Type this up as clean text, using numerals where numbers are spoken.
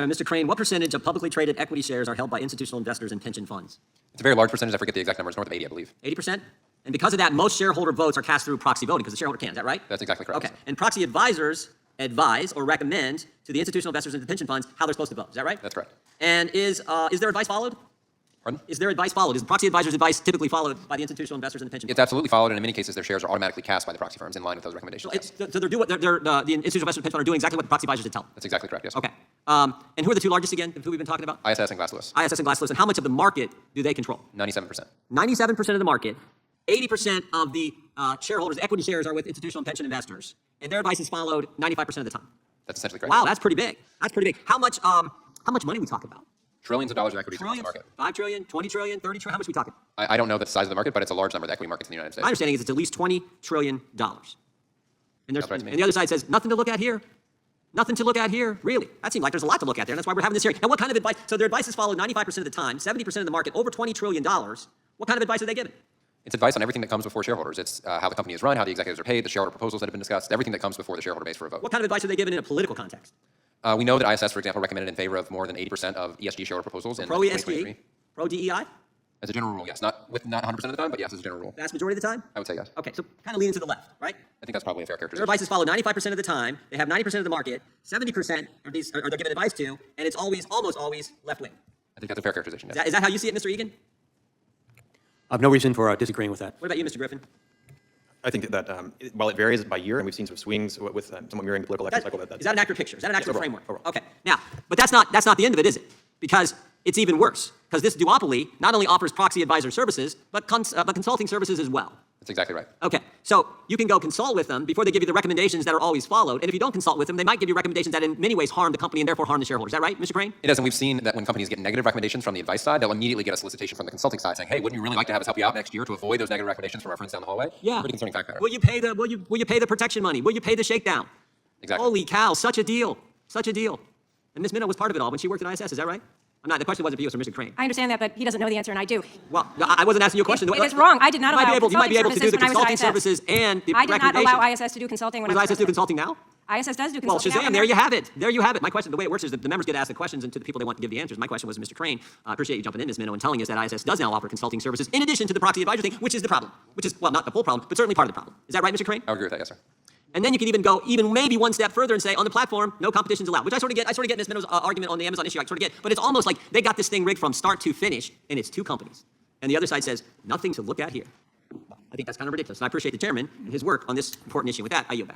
Mr. Crane, what percentage of publicly traded equity shares are held by institutional investors and pension funds? It's a very large percentage. I forget the exact numbers, north of 80, I believe. 80%? And because of that, most shareholder votes are cast through proxy voting because the shareholder can. Is that right? That's exactly correct. Okay. And proxy advisors advise or recommend to the institutional investors and the pension funds how they're supposed to vote. Is that right? That's correct. And is their advice followed? Pardon? Is their advice followed? Is the proxy advisor's advice typically followed by the institutional investors and the pension funds? It's absolutely followed, and in many cases, their shares are automatically cast by the proxy firms in line with those recommendations. So they're doing the institutional investors and pension funds are doing exactly what the proxy advisors did tell them. That's exactly correct, yes. Okay. And who are the two largest again, who we've been talking about? ISS and Glass Lewis. ISS and Glass Lewis. And how much of the market do they control? 97%. 97% of the market. 80% of the shareholders, equity shares, are with institutional and pension investors. And their advice is followed 95% of the time. That's essentially correct. Wow, that's pretty big. That's pretty big. How much money are we talking about? Trillions of dollars of equities in the Trillions? market. 5 trillion, 20 trillion, 30 trillion? How much are we talking? I don't know the size of the market, but it's a large number of the equity markets in the United States. My understanding is it's at least $20 trillion. And, That's right to me. and the other side says, nothing to look at here. Nothing to look at here, really. That seems like there's a lot to look at there, and that's why we're having this hearing. And what kind of advice? So their advice is followed 95% of the time, 70% of the market, over $20 trillion. What kind of advice are they giving? It's advice on everything that comes before shareholders. It's how the company is run, how the executives are paid, the shareholder proposals that have been discussed, everything that comes before the shareholder base for a vote. What kind of advice are they giving in a political context? We know that ISS, for example, recommended in favor of more than 80% of ESG shareholder proposals in Pro-ESG? 2023. Pro-DEI? As a general rule, yes. Not 100% of the time, but yes, as a general rule. Vast majority of the time? I would say yes. Okay, so kind of leaning to the left, right? I think that's probably a fair Their characterization. advice is followed 95% of the time. They have 90% of the market. 70% are they're giving advice to, and it's almost always left wing. I think that's a fair characterization, yes. Is that how you see it, Mr. Egan? I have no reason for disagreeing with that. What about you, Mr. Griffin? I think that while it varies by year, and we've seen some swings with somewhat mirroring the political election cycle, Is that an accurate picture? Is that an accurate overall, framework? overall. Okay. Now, but that's not the end of it, is it? Because it's even worse. Because this duopoly not only offers proxy advisor services, but consulting services as well. That's exactly right. Okay, so you can go consult with them before they give you the recommendations that are always followed. And if you don't consult with them, they might give you recommendations that in many ways harm the company and therefore harm the shareholders. Is that right, Mr. Crane? It does, and we've seen that when companies get negative recommendations from the advice side, they'll immediately get a solicitation from the consulting side saying, hey, wouldn't you really like to have us help you out next year to avoid those negative recommendations from our friends down the hallway? Yeah. Pretty concerning fact pattern. Will you pay the protection money? Will you pay the shakedown? Exactly. Holy cow, such a deal. Such a deal. And Ms. Minnow was part of it all when she worked at ISS, is that right? The question wasn't for you, it was for Mr. Crane. I understand that, but he doesn't know the answer, and I do. Well, I wasn't asking you a question. It is wrong. I did not allow You might be able to do the consulting consulting services services and the I did not recommendations. allow ISS to do consulting when I Does was ISS do president. consulting now? ISS does do Well, consulting now. Shazam, there you have it. There you have it. My question, the way it works is that the members get asked the questions and to the people they want to give the answers. My question was, Mr. Crane, I appreciate you jumping in, Ms. Minnow, and telling us that ISS does now offer consulting services in addition to the proxy advisor thing, which is the problem. Which is, well, not the full problem, but certainly part of the problem. Is that right, Mr. Crane? I would agree with that, yes, sir. And then you can even go maybe one step further and say on the platform, no competition is allowed, which I sort of get Ms. Minnow's argument on the Amazon issue. I sort of get, but it's almost like they got this thing rigged from start to finish, and it's two companies. And the other side says, nothing to look at here. I think that's kind of ridiculous. And I appreciate the chairman and his work on this important issue. With that, I yield back.